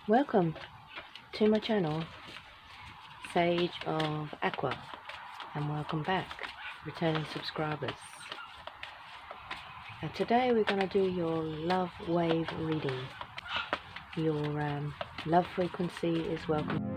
Welcome to my channel, Sage of Aqua, and welcome back, returning subscribers. Today we're going to do your love wave reading. Your love frequency is welcome.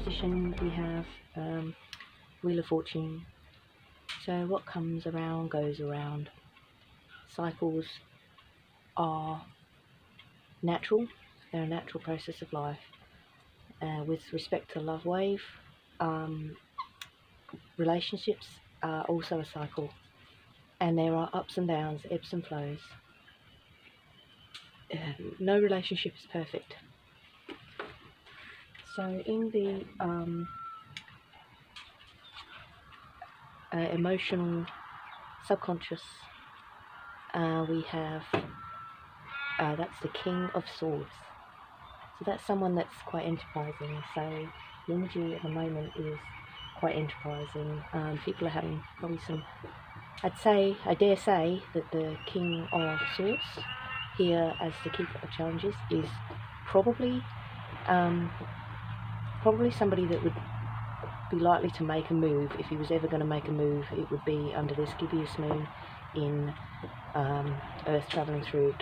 Position we have Wheel of Fortune. So what comes around goes around. Cycles are natural, they're a natural process of life. With respect to love wave, relationships are also a cycle, and there are ups and downs, ebbs and flows. No relationship is perfect. So in the emotional subconscious, we have that's the King of Swords. So that's someone that's quite enterprising. So the energy at the moment is quite enterprising. People are having probably some, I dare say that the King of Swords here as the keeper of challenges is probably somebody that would be likely to make a move. If he was ever going to make a move, it would be under this gibbous moon in Earth travelling through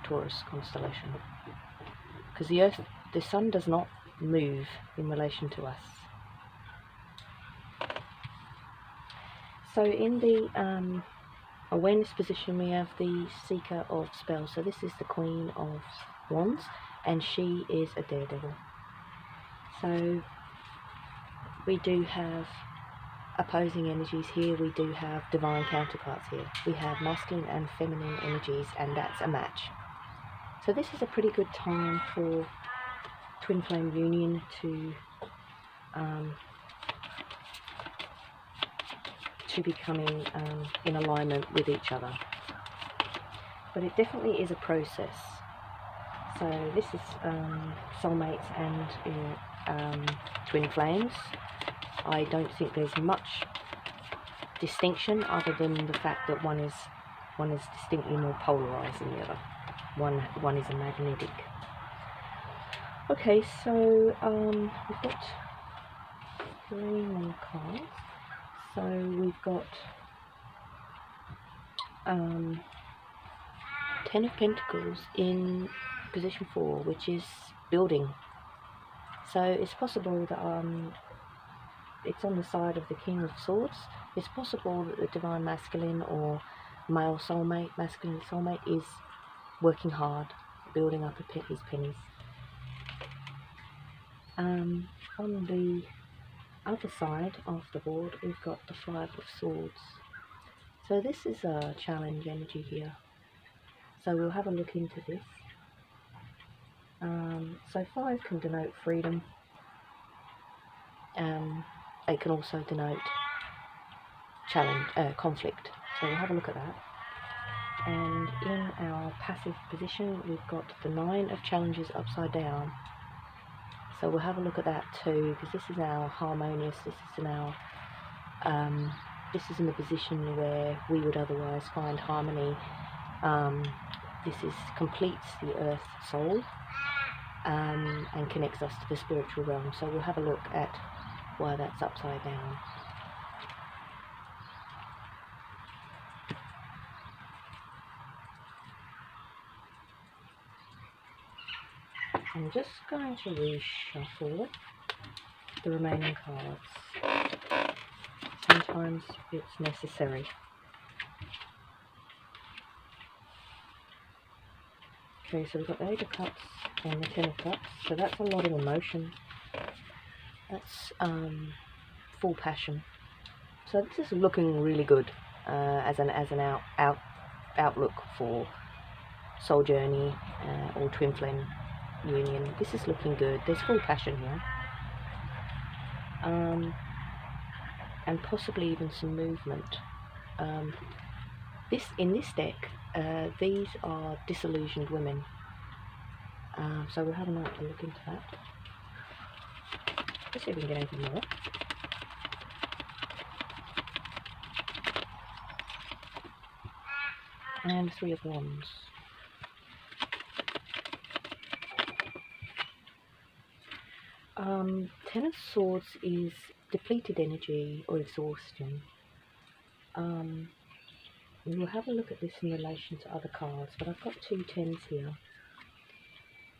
Taurus constellation, because the sun does not move in relation to us. So in the awareness position, we have the Seeker of Spells. So this is the Queen of Wands, and she is a daredevil. So we do have opposing energies here. We do have divine counterparts here. We have masculine and feminine energies, and that's a match. So this is a pretty good time for twin flame union to becoming in alignment with each other. But it definitely is a process. So this is soulmates and twin flames. I don't think there's much distinction other than the fact that one is distinctly more polarized than the other. One is a magnetic. Okay, so we've got 3 more cards. So we've got 10 of Pentacles in position 4, which is building. So it's possible that it's on the side of the King of Swords. It's possible that the divine masculine or male soulmate, masculine soulmate, is working hard, building up his pennies. On the other side of the board, we've got the 5 of Swords. So this is a challenge energy here. So we'll have a look into this. So 5 can denote freedom. It can also denote challenge, conflict. So we'll have a look at that. And in our passive position, we've got the 9 of Challenges upside down. So we'll have a look at that too, because this is our harmonious. This is in our this is in the position where we would otherwise find harmony. This completes the Earth soul and connects us to the spiritual realm. So we'll have a look at why that's upside down. I'm just going to reshuffle the remaining cards. Sometimes it's necessary. Okay, so we've got the 8 of Cups and the 10 of Cups, so that's a lot of emotion. That's full passion. So this is looking really good as an outlook for soul journey or twin flame union. This is looking good. There's full passion here, and possibly even some movement. In this deck, these are disillusioned women. So we'll have a night to look into that. Let's see if we can get anything more. And 3 of Wands. Ten of Swords is depleted energy or exhaustion. We'll have a look at this in relation to other cards, but I've got 2 tens here.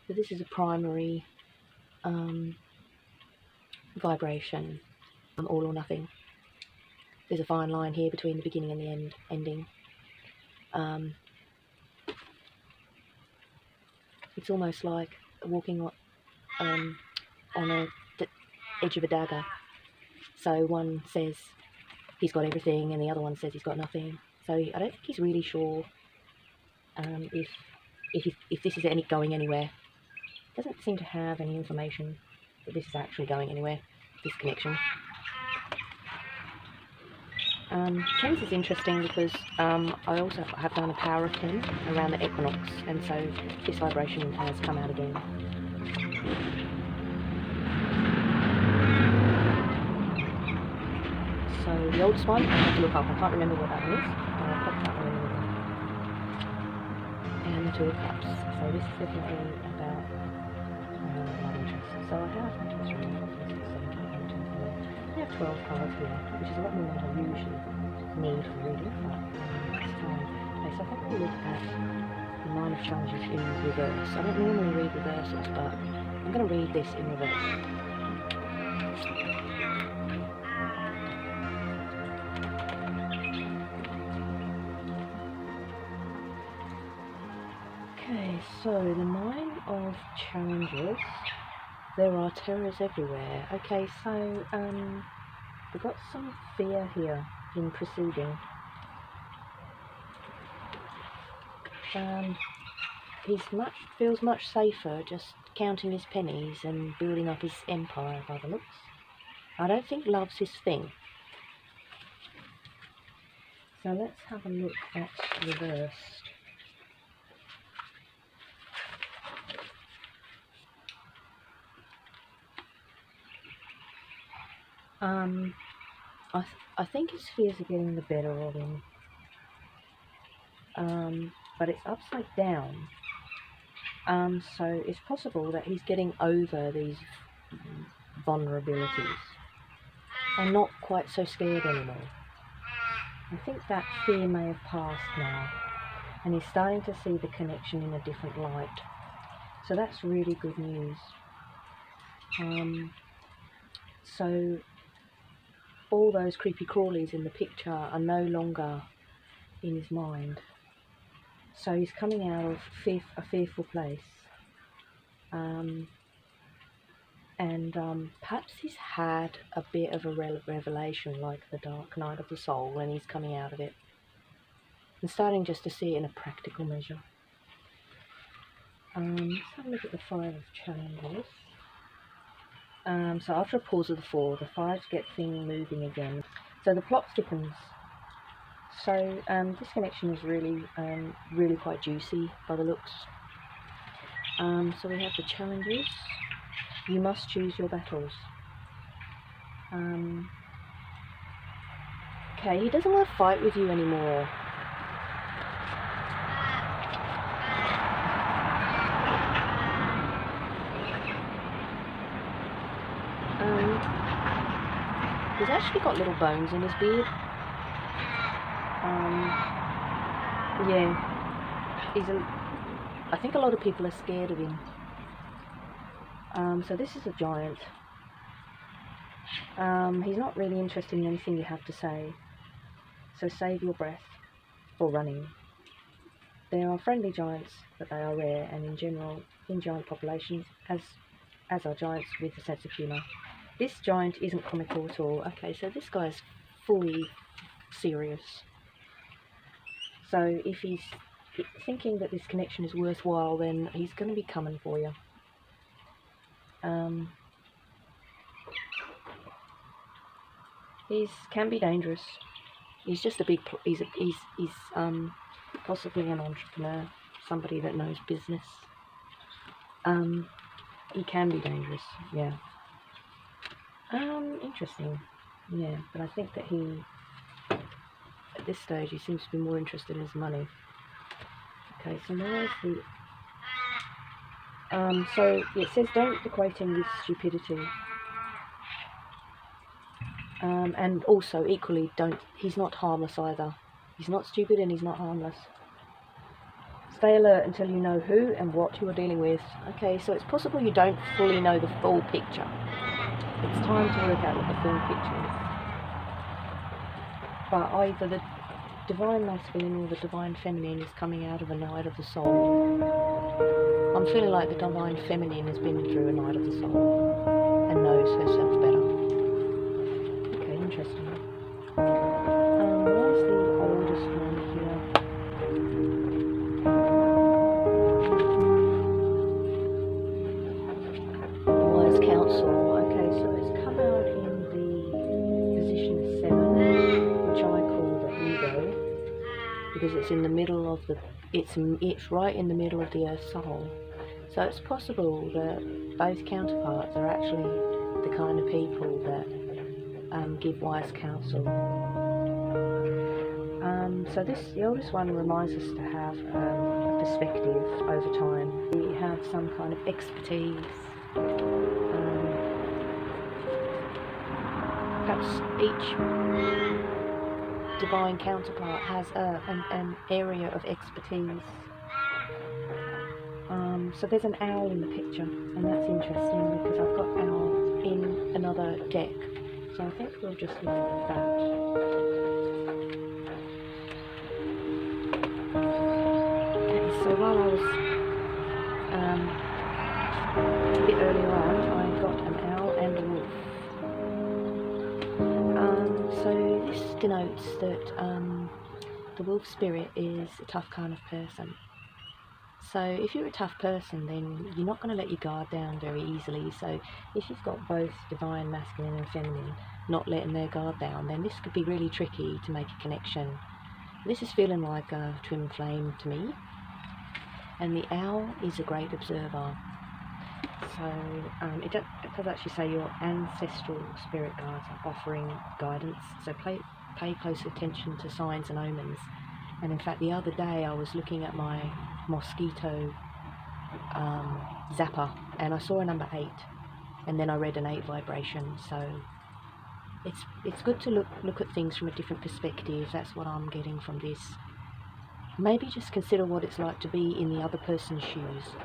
So this is a primary vibration, all or nothing. There's a fine line here between the beginning and the ending. It's almost like walking on the edge of a dagger. So one says he's got everything and the other one says he's got nothing. So I don't think he's really sure if this is going anywhere. Doesn't seem to have any information that this is actually going anywhere, this connection. Tens is interesting because I also have done a power of 10 around the equinox, and so this vibration has come out again. So the oldest one, I have to look up, I can't remember what that one is, but I'll pop that one in the middle. And the 2 of Cups, so this is definitely about love interest. So I have 1, 2, 3, 4, 5, 6, 7, 8, 9, 10, 11. I have 12 cards here, which is a lot more than I usually need for reading, but it's fine. Okay, so if I can look at the 9 of Challenges in reverse. I don't normally read reversals, but I'm going to read this in reverse. Okay, so the 9 of Challenges. There are terrors everywhere. Okay, so we've got some fear here in proceeding. He feels much safer just counting his pennies and building up his empire by the looks. I don't think love's his thing. So let's have a look at reversed. I think his fears are getting the better of him, but it's upside down, so it's possible that he's getting over these vulnerabilities and not quite so scared anymore. I think that fear may have passed now, and he's starting to see the connection in a different light, so that's really good news. So all those creepy crawlies in the picture are no longer in his mind. So he's coming out of a fearful place. Perhaps he's had a bit of a revelation like the dark night of the soul, and he's coming out of it. And starting just to see it in a practical measure. Let's have a look at the 5 of Challenges. So after a pause of the 4, the 5s get things moving again. So the plot thickens. So this connection is really quite juicy by the looks. So we have the Challenges. You must choose your battles. Okay, he doesn't want to fight with you anymore. He's actually got little bones in his beard. Yeah, I think a lot of people are scared of him. So this is a giant. He's not really interested in anything you have to say. So save your breath for running. there are friendly giants, but they are rare, and in general, in giant populations, as are giants with a sense of humour. This giant isn't comical at all. Okay, so this guy's fully serious. So if he's thinking that this connection is worthwhile, then he's going to be coming for you. He can be dangerous. He's just a big. He's possibly an entrepreneur, somebody that knows business. He can be dangerous. Yeah. Interesting. Yeah, but I think that at this stage, he seems to be more interested in his money. Okay, so now is the. So it says don't equate him with stupidity. And also equally he's not harmless either. He's not stupid and he's not harmless. Stay alert until you know who and what you are dealing with. Okay, so it's possible you don't fully know the full picture. It's time to work out what the full picture is. But either the divine masculine or the divine feminine is coming out of a night of the soul. I'm feeling like the divine feminine has been through a night of the soul and knows herself better. Okay, interesting. Where's the oldest one here? Wise counsel. Okay, so it's come out in the position 7, which I call the ego, because it's in the middle of the. It's right in the middle of the Earth's soul. So it's possible that both counterparts are actually the kind of people that give wise counsel. So the oldest one reminds us to have a perspective over time. We have some kind of expertise. Perhaps each divine counterpart has an area of expertise. So there's an owl in the picture, and that's interesting because I've got owl in another deck. So I think we'll just look at that. Okay, so while I was a bit earlier on, I got an owl and a wolf. So this denotes that the wolf spirit is a tough kind of person. So if you're a tough person, then you're not going to let your guard down very easily. So if you've got both divine masculine and feminine not letting their guard down, then this could be really tricky to make a connection. This is feeling like a twin flame to me. And the owl is a great observer. So it does actually say your ancestral spirit guides are offering guidance. So pay close attention to signs and omens. And in fact, the other day I was looking at my mosquito zapper, and I saw a number 8, and then I read an 8 vibration. So it's good to look at things from a different perspective. That's what I'm getting from this. Maybe just consider what it's like to be in the other person's shoes.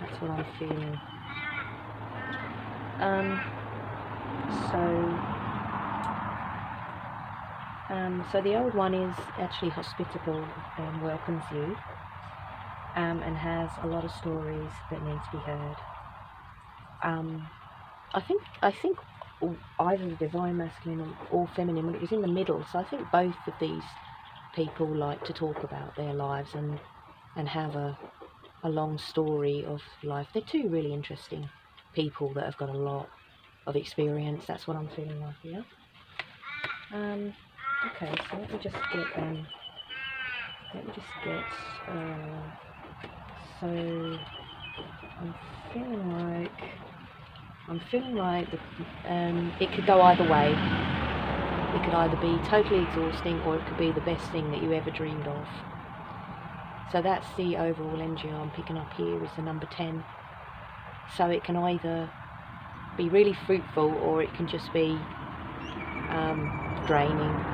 That's what I'm feeling. So the old one is actually hospitable and welcomes you, and has a lot of stories that need to be heard. I think either the divine masculine or feminine, it was in the middle. So I think both of these people like to talk about their lives and have a long story of life. They're two really interesting people that have got a lot of experience. That's what I'm feeling like here. Okay, so let me just get so I'm feeling like it could go either way. It could either be totally exhausting, or it could be the best thing that you ever dreamed of. So that's the overall energy I'm picking up here, is the number 10. So it can either be really fruitful, or it can just be draining.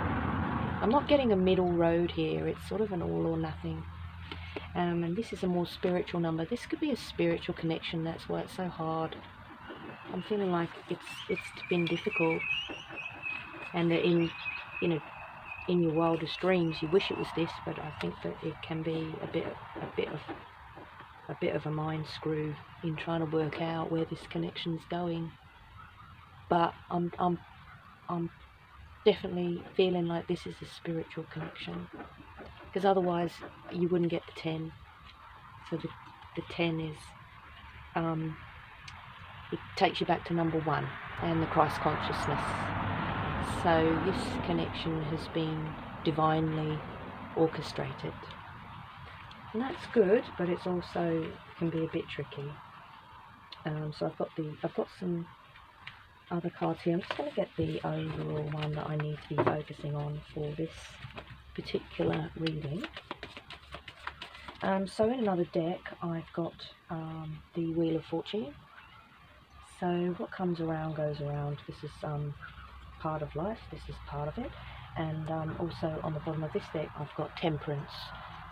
I'm not getting a middle road here. It's sort of an all or nothing. And this is a more spiritual number. This could be a spiritual connection. That's why it's so hard. I'm feeling like it's been difficult, and that in your wildest dreams you wish it was this, but I think that it can be a bit of a mind screw in trying to work out where this connection's going. But I'm definitely feeling like this is a spiritual connection, because otherwise you wouldn't get the 10. So the 10 is it takes you back to number 1 and the Christ consciousness. So this connection has been divinely orchestrated, and that's good, but it's also can be a bit tricky. So I've got some other cards here. I'm just going to get the overall one that I need to be focusing on for this particular reading. So in another deck I've got the Wheel of Fortune. So what comes around goes around. This is part of life, this is part of it. And also on the bottom of this deck I've got Temperance.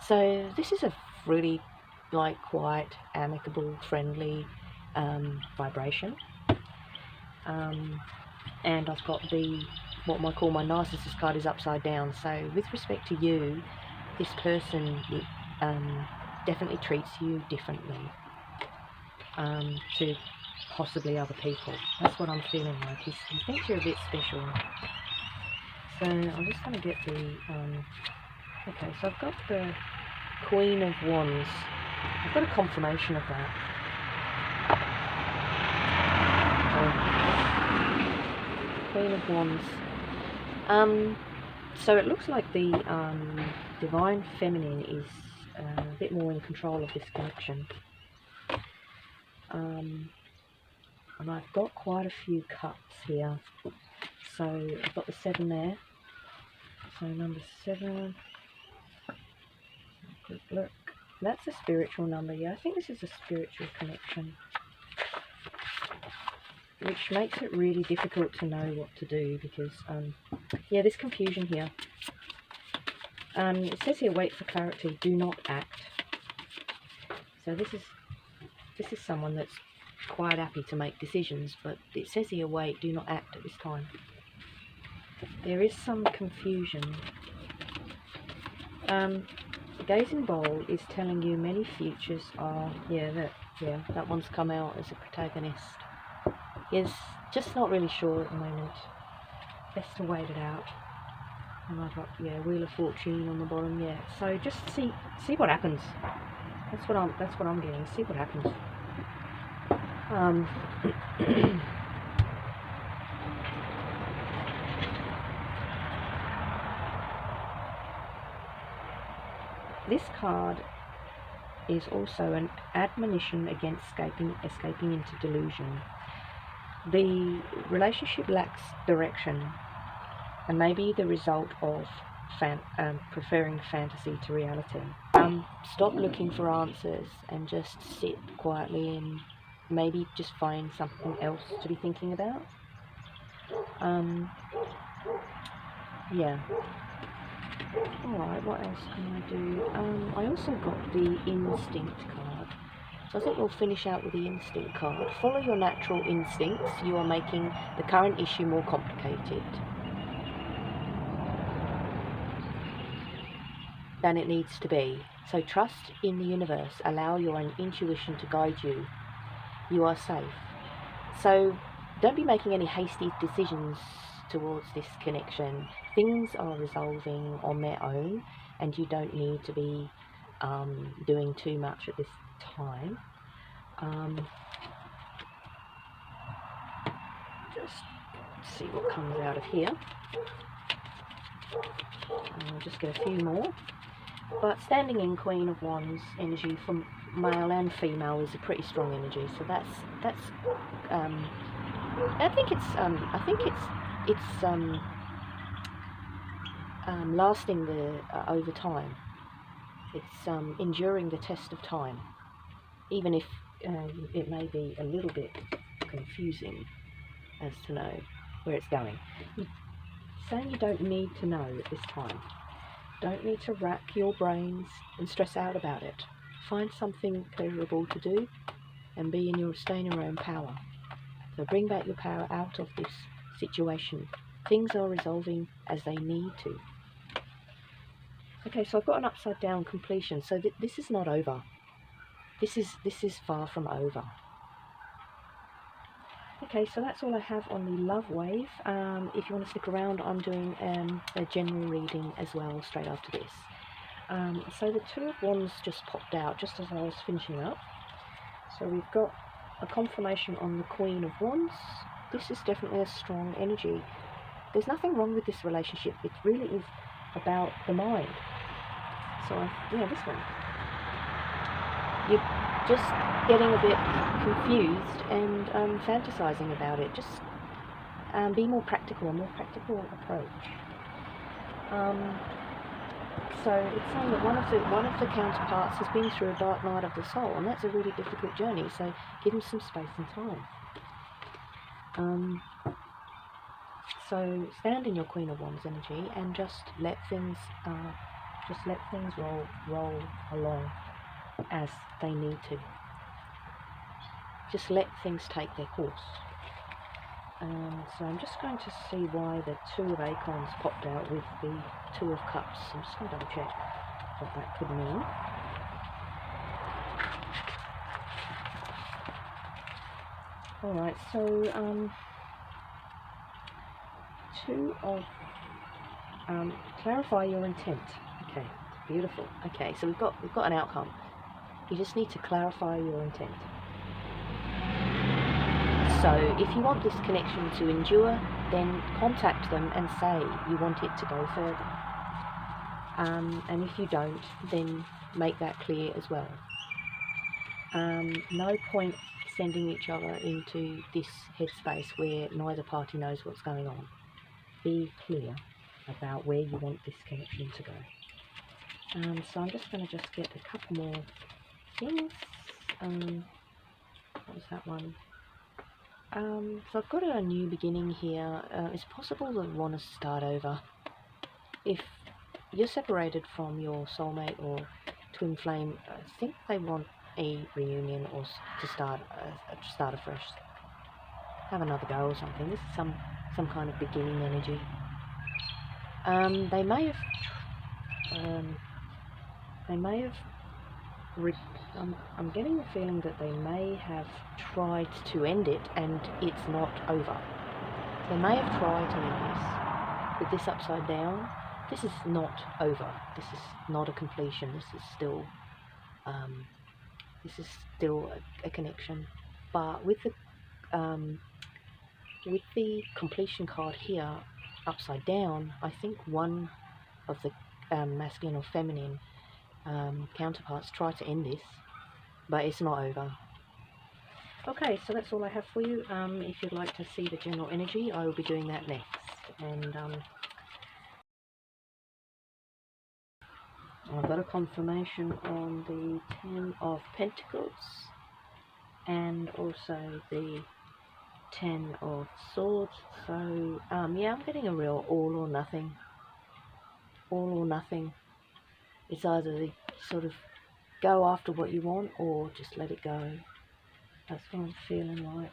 So this is a really quite amicable, friendly vibration. And I've got what I call my Narcissist card is upside down. So with respect to you, this person definitely treats you differently to possibly other people. That's what I'm feeling like. He thinks you're a bit special. So I'm just going to get the okay, so I've got the Queen of Wands. I've got a confirmation of that. Queen of Wands. So it looks like the Divine Feminine is a bit more in control of this connection. And I've got quite a few cuts here. So I've got the 7 there. So number 7. Quick look. That's a spiritual number. Yeah, I think this is a spiritual connection, which makes it really difficult to know what to do, because yeah, there's confusion here. It says here, wait for clarity, do not act. So this is someone that's quite happy to make decisions, but it says here, wait, do not act at this time. There is some confusion. The Gazing Bowl is telling you many futures are, that one's come out as a protagonist. Is just not really sure at the moment. Best to wait it out. And I've got Wheel of Fortune on the bottom. Yeah, so just see what happens. That's what I'm getting. See what happens. This card is also an admonition against escaping into delusion. The relationship lacks direction and may be the result of preferring fantasy to reality. Stop looking for answers and just sit quietly and maybe just find something else to be thinking about. Yeah. Alright, what else can I do? I also got the Instinct card. So I think we'll finish out with the Instinct card. Follow your natural instincts. You are making the current issue more complicated than it needs to be. So trust in the universe. Allow your intuition to guide you. You are safe. So don't be making any hasty decisions towards this connection. Things are resolving on their own, and you don't need to be doing too much at this time. Just see what comes out of here. I'll just get a few more. But standing in Queen of Wands energy from male and female is a pretty strong energy. So that's I think it's lasting over time. It's enduring the test of time, even if it may be a little bit confusing as to know where it's going. Saying you don't need to know at this time. Don't need to rack your brains and stress out about it. Find something pleasurable to do and stay in your own power. So bring back your power out of this situation. Things are resolving as they need to. Okay, so I've got an upside down completion, so this is not over. This is far from over. Okay, so that's all I have on the love wave. If you want to stick around, I'm doing a general reading as well straight after this. So the Two of Wands just popped out just as I was finishing up. So we've got a confirmation on the Queen of Wands. This is definitely a strong energy. There's nothing wrong with this relationship. It really is about the mind. So, yeah, this one. You're just getting a bit confused and fantasizing about it. Just be more practical, a more practical approach. So it's saying that one of the counterparts has been through a dark night of the soul, and that's a really difficult journey. So give them some space and time. So stand in your Queen of Wands energy and just let things roll along as they need to. Just let things take their course. So I'm just going to see why the Two of Acorns popped out with the Two of Cups. I'm just going to double check what that could mean. Alright, so Two of clarify your intent. Okay, beautiful. Okay, so we've got an outcome. You just need to clarify your intent. So if you want this connection to endure, then contact them and say you want it to go further. And if you don't, then make that clear as well. No point sending each other into this headspace where neither party knows what's going on. Be clear about where you want this connection to go. So I'm just going to get a couple more things. What was that one? So I've got a new beginning here. It's possible that we want to start over. If you're separated from your soulmate or twin flame, I think they want a reunion or to start afresh. Have another go or something. This is some kind of beginning energy. They may have I'm getting the feeling that they may have tried to end it and it's not over. They may have tried to end this. With this upside down, this is not over. This is not a completion. This is still a connection. But with the completion card here upside down, I think one of the masculine or feminine counterparts try to end this, but it's not over. Okay, so that's all I have for you. If you'd like to see the general energy, I will be doing that next. And I've got a confirmation on the Ten of Pentacles and also the Ten of Swords. So yeah, I'm getting a real all or nothing. All or nothing. It's either the sort of go after what you want or just let it go. That's what I'm feeling like.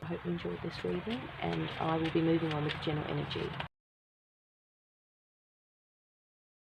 I hope you enjoyed this reading, and I will be moving on with general energy.